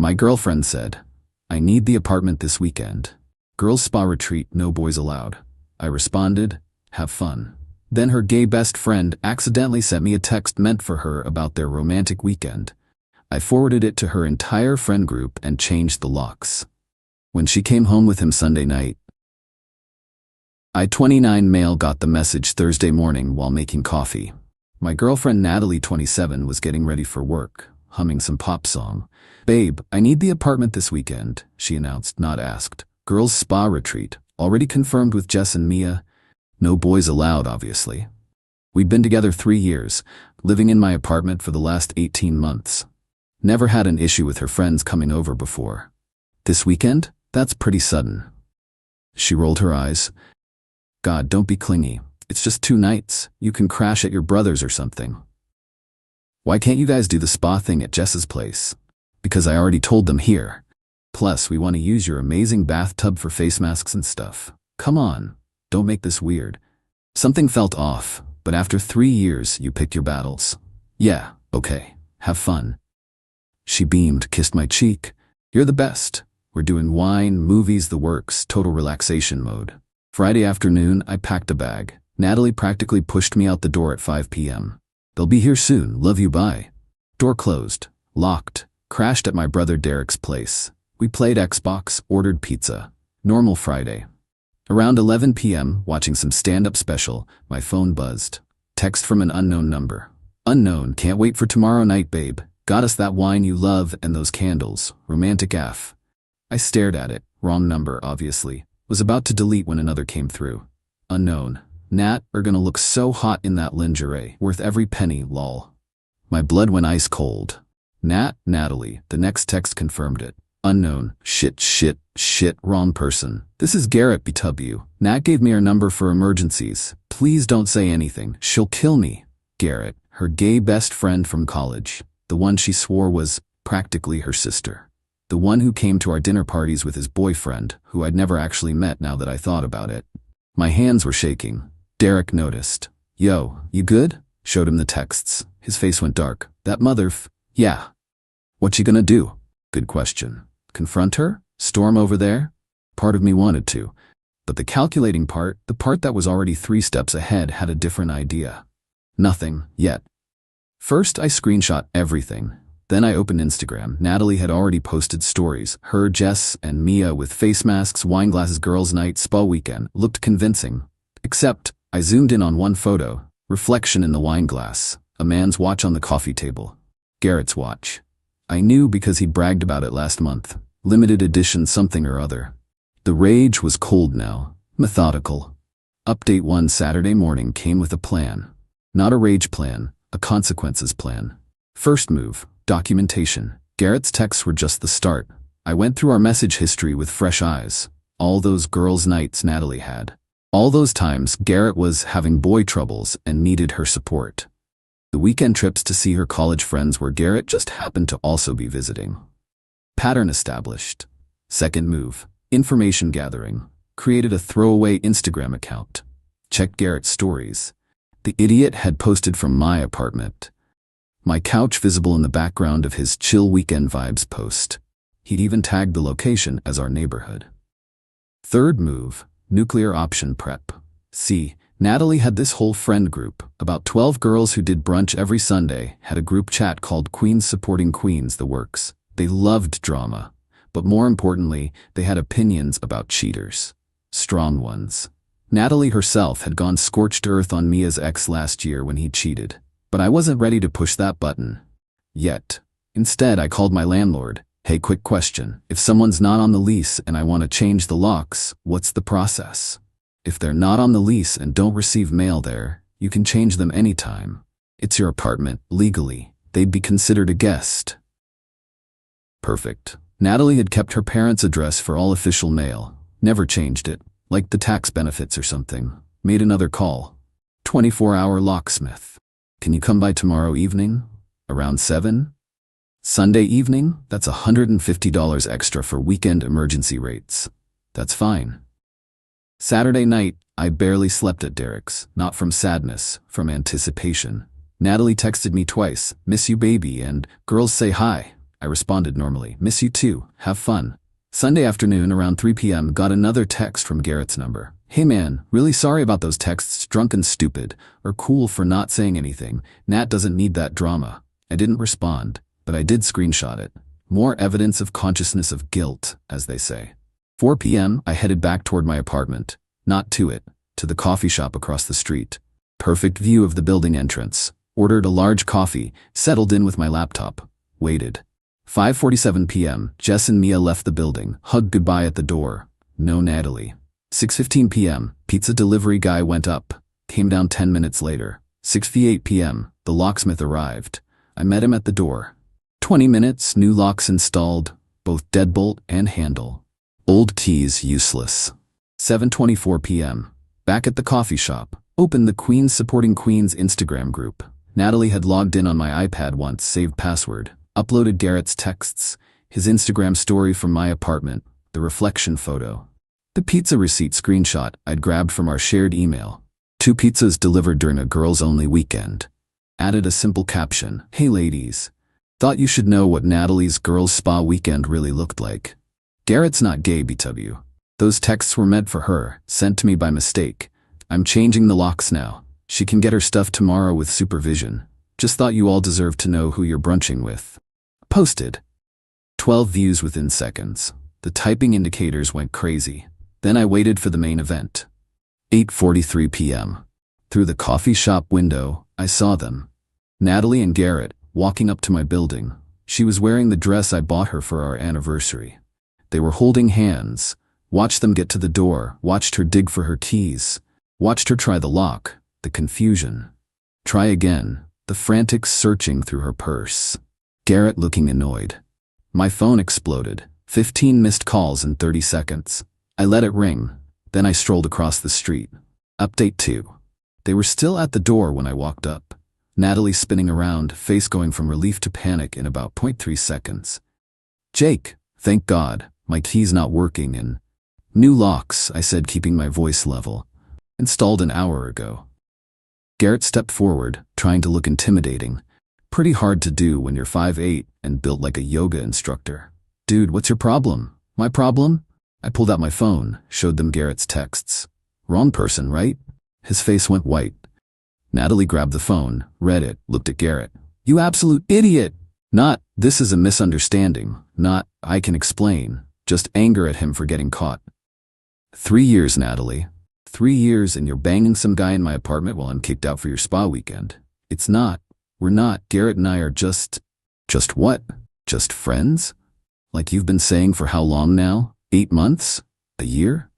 My girlfriend said, "I need the apartment this weekend. Girls spa retreat, no boys allowed." I responded, "Have fun." Then her gay best friend accidentally sent me a text meant for her about their romantic weekend. I forwarded it to her entire friend group and changed the locks. When she came home with him Sunday night, I 29 male got the message Thursday morning while making coffee. My girlfriend Natalie 27 was getting ready for work, humming some pop song. "Babe, I need the apartment this weekend," she announced, not asked. "Girls spa retreat, already confirmed with Jess and Mia. No boys allowed, obviously." We'd been together 3 years, living in my apartment for the last 18 months. Never had an issue with her friends coming over before. "This weekend? That's pretty sudden." She rolled her eyes. "God, don't be clingy. It's just 2 nights. You can crash at your brother's or something." "Why can't you guys do the spa thing at Jess's place?" "Because I already told them here. Plus, we want to use your amazing bathtub for face masks and stuff. Come on, don't make this weird." Something felt off, but after 3 years, you pick your battles. "Yeah, okay, have fun." She beamed, kissed my cheek. "You're the best. We're doing wine, movies, the works, total relaxation mode." Friday afternoon, I packed a bag. Natalie practically pushed me out the door at 5 p.m. "They'll be here soon, love you, bye." Door closed, locked, crashed at my brother Derek's place. We played Xbox, ordered pizza. Normal Friday. Around 11 p.m., watching some stand-up special, my phone buzzed. Text from an unknown number. "Unknown, can't wait for tomorrow night, babe. Got us that wine you love and those candles. Romantic AF." I stared at it. Wrong number, obviously. Was about to delete when another came through. "Unknown. Nat, are gonna look so hot in that lingerie. Worth every penny, lol." My blood went ice cold. Natalie. The next text confirmed it. "Unknown. Shit, wrong person. This is Garrett BW. Nat gave me her number for emergencies. Please don't say anything. She'll kill me." Garrett, her gay best friend from college. The one she swore was practically her sister. The one who came to our dinner parties with his boyfriend, who I'd never actually met now that I thought about it. My hands were shaking. Derek noticed. "Yo, you good?" Showed him the texts. His face went dark. "That yeah." "What you gonna do?" Good question. Confront her? Storm over there? Part of me wanted to. But the calculating part, the part that was already 3 steps ahead, had a different idea. Nothing, yet. First, I screenshot everything. Then I opened Instagram. Natalie had already posted stories. Her, Jess, and Mia with face masks, wine glasses, girls' night, spa weekend. Looked convincing. Except, I zoomed in on one photo. Reflection in the wine glass. A man's watch on the coffee table. Garrett's watch. I knew because he'd bragged about it last month. Limited edition something or other. The rage was cold now. Methodical. Update 1 Saturday morning came with a plan. Not a rage plan, a consequences plan. First move. Documentation. Garrett's texts were just the start. I went through our message history with fresh eyes. All those girls' nights Natalie had. All those times Garrett was having boy troubles and needed her support. The weekend trips to see her college friends where Garrett just happened to also be visiting. Pattern established. Second move. Information gathering. Created a throwaway Instagram account. Checked Garrett's stories. The idiot had posted from my apartment. My couch visible in the background of his chill weekend vibes post. He'd even tagged the location as our neighborhood. Third move. Nuclear option prep. See, Natalie had this whole friend group, about 12 girls who did brunch every Sunday, had a group chat called Queens Supporting Queens, the works. They loved drama, but more importantly, they had opinions about cheaters. Strong ones. Natalie herself had gone scorched earth on Mia's ex last year when he cheated, but I wasn't ready to push that button. Yet. Instead, I called my landlord. "Hey, quick question. If someone's not on the lease and I want to change the locks, what's the process?" "If they're not on the lease and don't receive mail there, you can change them anytime. It's your apartment, legally. They'd be considered a guest." Perfect. Natalie had kept her parents' address for all official mail. Never changed it, like the tax benefits or something. Made another call. 24-hour locksmith. "Can you come by tomorrow evening? Around 7? Sunday evening? That's $150 extra for weekend emergency rates." "That's fine." Saturday night, I barely slept at Derek's, not from sadness, from anticipation. Natalie texted me twice, "Miss you, baby," and "Girls say hi." I responded normally. Miss you too. Have fun. Sunday afternoon around 3 p.m. got another text from Garrett's number. Hey man, really sorry about those texts, drunk and stupid, or cool for not saying anything. Nat doesn't need that drama. I didn't respond, but I did screenshot it. More evidence of consciousness of guilt, as they say. 4 p.m. I headed back toward my apartment. Not to it, to the coffee shop across the street. Perfect view of the building entrance. Ordered a large coffee, settled in with my laptop. Waited. 5:47 p.m. Jess and Mia left the building, hugged goodbye at the door. No Natalie. 6:15 p.m. Pizza delivery guy went up. Came down 10 minutes later. 6:58 p.m. The locksmith arrived. I met him at the door. 20 minutes, new locks installed, both deadbolt and handle. Old keys useless. 7:24 p.m. Back at the coffee shop. Opened the Queens Supporting Queens Instagram group. Natalie had logged in on my iPad once, saved password. Uploaded Garrett's texts, his Instagram story from my apartment, the reflection photo. The pizza receipt screenshot I'd grabbed from our shared email. 2 pizzas delivered during a girls-only weekend. Added a simple caption, "Hey ladies. Thought you should know what Natalie's girls' spa weekend really looked like. Garrett's not gay, BW. Those texts were meant for her, sent to me by mistake. I'm changing the locks now. She can get her stuff tomorrow with supervision. Just thought you all deserved to know who you're brunching with." Posted. 12 views within seconds. The typing indicators went crazy. Then I waited for the main event. 8:43 p.m. Through the coffee shop window, I saw them. Natalie and Garrett, walking up to my building. She was wearing the dress I bought her for our anniversary. They were holding hands. Watched them get to the door, watched her dig for her keys. Watched her try the lock, the confusion. Try again, the frantic searching through her purse. Garrett looking annoyed. My phone exploded. 15 missed calls in 30 seconds. I let it ring. Then I strolled across the street. Update 2. They were still at the door when I walked up. Natalie spinning around, face going from relief to panic in about 0.3 seconds. Jake, thank God, my key's not working and... New locks, I said, keeping my voice level. Installed an hour ago. Garrett stepped forward, trying to look intimidating. Pretty hard to do when you're 5'8" and built like a yoga instructor. Dude, what's your problem? My problem? I pulled out my phone, showed them Garrett's texts. Wrong person, right? His face went white. Natalie grabbed the phone, read it, looked at Garrett. You absolute idiot! Not, this is a misunderstanding. Not, I can explain. Just anger at him for getting caught. 3 years, Natalie. 3 years and you're banging some guy in my apartment while I'm kicked out for your spa weekend. It's not. We're not. Garrett and I are just what? Just friends? Like you've been saying for how long now? 8 months? A year?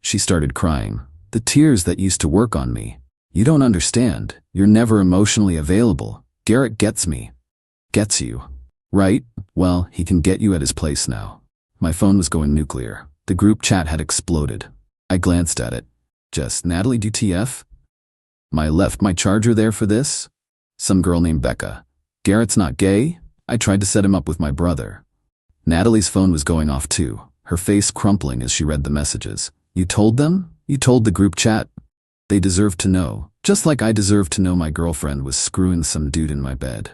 She started crying. The tears that used to work on me. You don't understand. You're never emotionally available. Garrett gets me. Gets you. Right? Well, he can get you at his place now. My phone was going nuclear. The group chat had exploded. I glanced at it. Just, Natalie, DTF? Left my charger there for this? Some girl named Becca. Garrett's not gay? I tried to set him up with my brother. Natalie's phone was going off too, her face crumpling as she read the messages. You told them? You told the group chat? They deserve to know, just like I deserve to know my girlfriend was screwing some dude in my bed.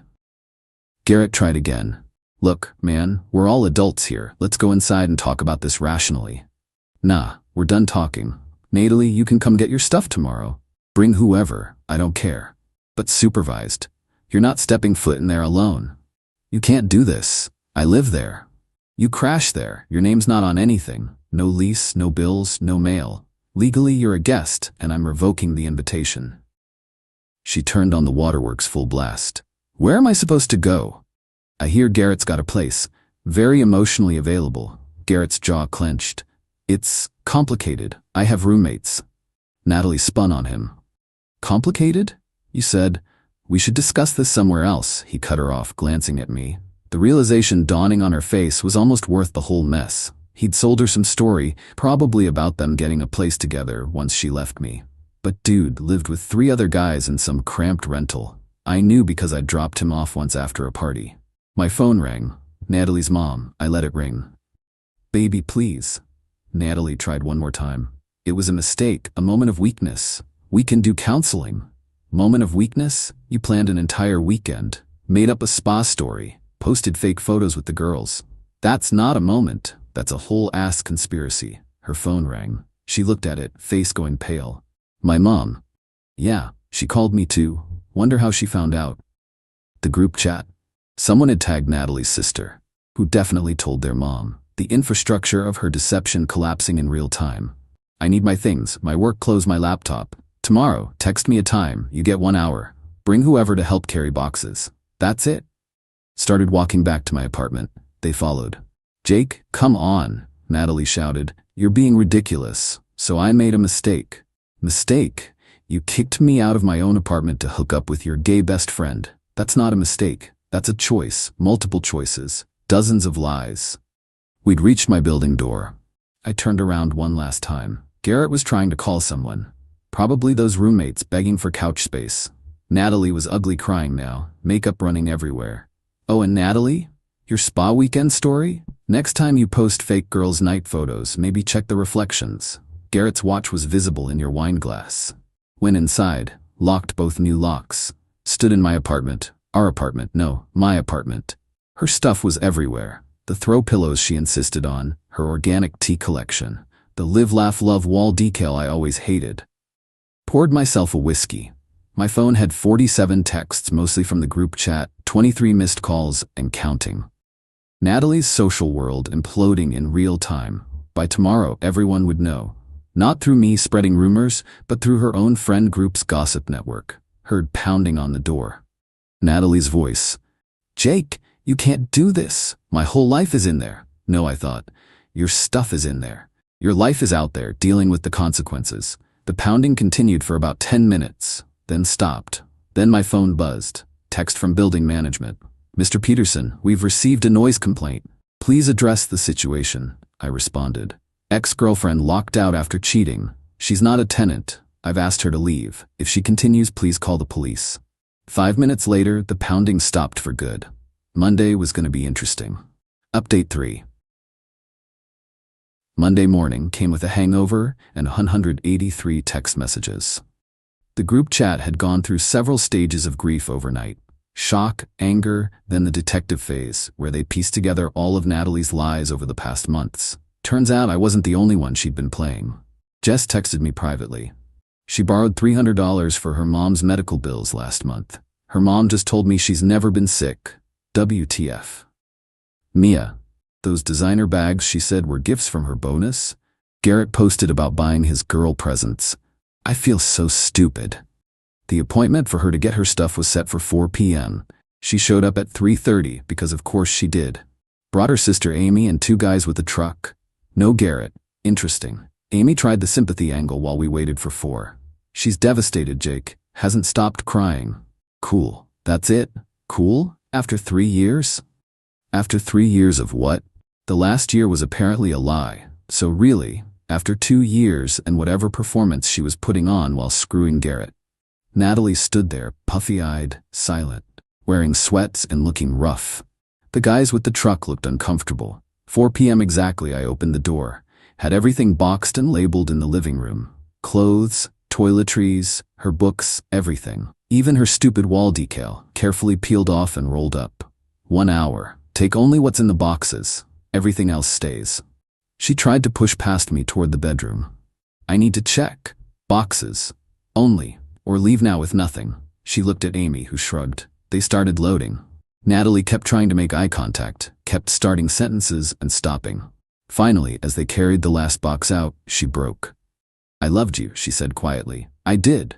Garrett tried again. Look, man, we're all adults here. Let's go inside and talk about this rationally. Nah, we're done talking. Natalie, you can come get your stuff tomorrow. Bring whoever, I don't care. But supervised. You're not stepping foot in there alone. You can't do this. I live there. You crash there. Your name's not on anything. No lease, no bills, no mail. Legally, you're a guest, and I'm revoking the invitation. She turned on the waterworks full blast. Where am I supposed to go? I hear Garrett's got a place. Very emotionally available. Garrett's jaw clenched. It's complicated. I have roommates. Natalie spun on him. Complicated? You said, we should discuss this somewhere else. He cut her off, glancing at me. The realization dawning on her face was almost worth the whole mess. He'd sold her some story, probably about them getting a place together once she left me. But dude lived with 3 other guys in some cramped rental. I knew because I'd dropped him off once after a party. My phone rang. Natalie's mom. I let it ring. Baby, please. Natalie tried one more time. It was a mistake, a moment of weakness. We can do counseling. Moment of weakness? You planned an entire weekend. Made up a spa story. Posted fake photos with the girls. That's not a moment. That's a whole ass conspiracy. Her phone rang. She looked at it, face going pale. My mom. Yeah, she called me too. Wonder how she found out. The group chat. Someone had tagged Natalie's sister, who definitely told their mom. The infrastructure of her deception collapsing in real time. I need my things, my work clothes, my laptop. Tomorrow, text me a time, you get 1 hour. Bring whoever to help carry boxes. That's it. Started walking back to my apartment. They followed. Jake, come on, Natalie shouted. You're being ridiculous. So I made a mistake. Mistake? You kicked me out of my own apartment to hook up with your gay best friend. That's not a mistake. That's a choice. Multiple choices. Dozens of lies. We'd reached my building door. I turned around one last time. Garrett was trying to call someone. Probably those roommates begging for couch space. Natalie was ugly crying now, makeup running everywhere. Oh, and Natalie? Your spa weekend story? Next time you post fake girls' night photos, maybe check the reflections. Garrett's watch was visible in your wine glass. Went inside, locked both new locks. Stood in my apartment. My apartment. Her stuff was everywhere. The throw pillows she insisted on, her organic tea collection, the live, laugh, love wall decal I always hated. Poured myself a whiskey. My phone had 47 texts, mostly from the group chat, 23 missed calls, and counting. Natalie's social world imploding in real time. By tomorrow, everyone would know. Not through me spreading rumors, but through her own friend group's gossip network. Heard pounding on the door. Natalie's voice. Jake, you can't do this. My whole life is in there. No, I thought. Your stuff is in there. Your life is out there, dealing with the consequences. The pounding continued for about 10 minutes, then stopped. Then my phone buzzed. Text from building management. Mr. Peterson, we've received a noise complaint. Please address the situation, I responded. Ex-girlfriend locked out after cheating. She's not a tenant. I've asked her to leave. If she continues, please call the police. 5 minutes later, the pounding stopped for good. Monday was going to be interesting. Update 3. Monday morning came with a hangover and 183 text messages. The group chat had gone through several stages of grief overnight. Shock, anger, then the detective phase, where they pieced together all of Natalie's lies over the past months. Turns out I wasn't the only one she'd been playing. Jess texted me privately. She borrowed $300 for her mom's medical bills last month. Her mom just told me she's never been sick. WTF. Mia. Those designer bags she said were gifts from her bonus? Garrett posted about buying his girl presents. I feel so stupid. The appointment for her to get her stuff was set for 4 p.m. She showed up at 3:30 because of course she did. Brought her sister Amy and 2 guys with a truck. No Garrett. Interesting. Amy tried the sympathy angle while we waited for 4. She's devastated, Jake. Hasn't stopped crying. Cool. That's it? Cool? After 3 years? After 3 years of what? The last year was apparently a lie. So really, after 2 years and whatever performance she was putting on while screwing Garrett. Natalie stood there, puffy-eyed, silent, wearing sweats and looking rough. The guys with the truck looked uncomfortable. 4 p.m. exactly, I opened the door. Had everything boxed and labeled in the living room. Clothes, toiletries, her books, everything. Even her stupid wall decal, carefully peeled off and rolled up. 1 hour. Take only what's in the boxes. Everything else stays. She tried to push past me toward the bedroom. I need to check. Boxes. Only. Or leave now with nothing. She looked at Amy, who shrugged. They started loading. Natalie kept trying to make eye contact, kept starting sentences and stopping. Finally, as they carried the last box out, she broke. I loved you, she said quietly. I did.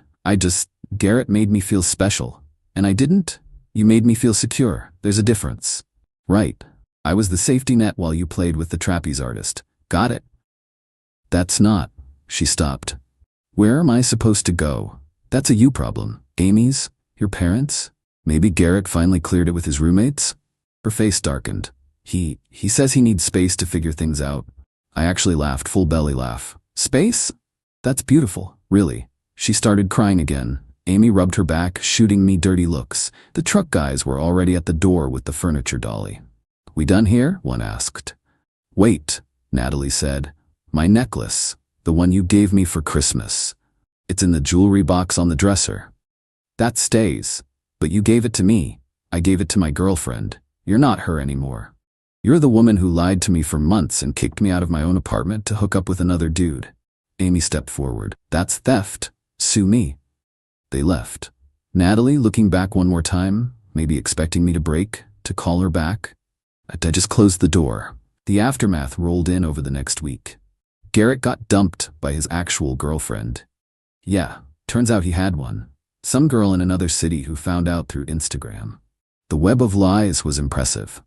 Garrett made me feel special. And I didn't? You made me feel secure. There's a difference. Right. I was the safety net while you played with the trapeze artist. Got it? That's not. She stopped. Where am I supposed to go? That's a you problem. Amy's? Your parents? Maybe Garrett finally cleared it with his roommates? Her face darkened. He says he needs space to figure things out. I actually laughed, full belly laugh. Space? That's beautiful, really. She started crying again. Amy rubbed her back, shooting me dirty looks. The truck guys were already at the door with the furniture dolly. We done here? One asked. Wait, Natalie said. My necklace, the one you gave me for Christmas. It's in the jewelry box on the dresser. That stays. But you gave it to me. I gave it to my girlfriend. You're not her anymore. You're the woman who lied to me for months and kicked me out of my own apartment to hook up with another dude. Amy stepped forward. That's theft. Sue me. They left. Natalie, looking back one more time, maybe expecting me to break, to call her back. I just closed the door. The aftermath rolled in over the next week. Garrett got dumped by his actual girlfriend. Yeah, turns out he had one. Some girl in another city who found out through Instagram. The web of lies was impressive.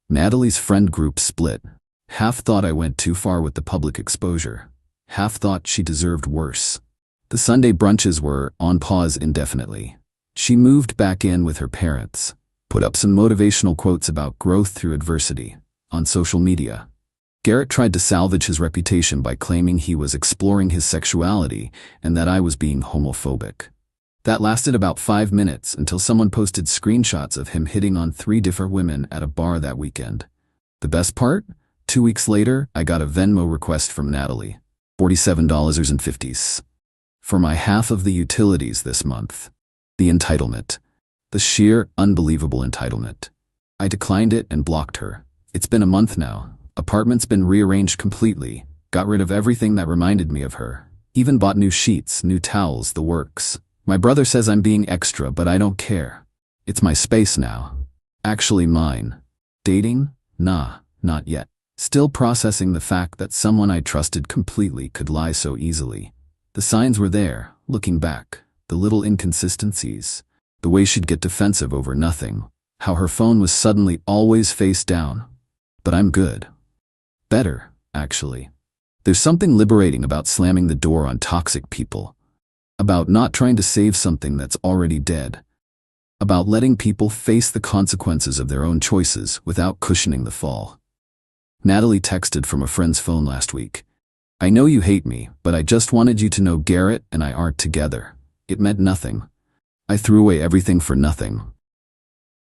Natalie's friend group split. Half thought I went too far with the public exposure. Half thought she deserved worse. The Sunday brunches were on pause indefinitely. She moved back in with her parents, put up some motivational quotes about growth through adversity on social media. Garrett tried to salvage his reputation by claiming he was exploring his sexuality and that I was being homophobic. That lasted about 5 minutes until someone posted screenshots of him hitting on 3 different women at a bar that weekend. The best part? 2 weeks later, I got a Venmo request from Natalie. $47.50. For my half of the utilities this month. The entitlement. The sheer, unbelievable entitlement. I declined it and blocked her. It's been a month now. Apartment's been rearranged completely. Got rid of everything that reminded me of her. Even bought new sheets, new towels, the works. My brother says I'm being extra, but I don't care. It's my space now. Actually mine. Dating? Nah, not yet. Still processing the fact that someone I trusted completely could lie so easily. The signs were there, looking back. The little inconsistencies. The way she'd get defensive over nothing. How her phone was suddenly always face down. But I'm good. Better, actually. There's something liberating about slamming the door on toxic people. About not trying to save something that's already dead. About letting people face the consequences of their own choices without cushioning the fall. Natalie texted from a friend's phone last week. I know you hate me, but I just wanted you to know Garrett and I aren't together. It meant nothing. I threw away everything for nothing.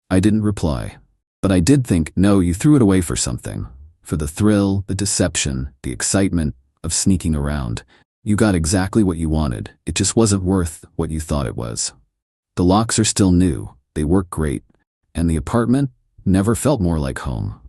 I didn't reply. But I did think, no, you threw it away for something. For the thrill, the deception, the excitement of sneaking around. You got exactly what you wanted. It just wasn't worth what you thought it was. The locks are still new. They work great. And the apartment never felt more like home.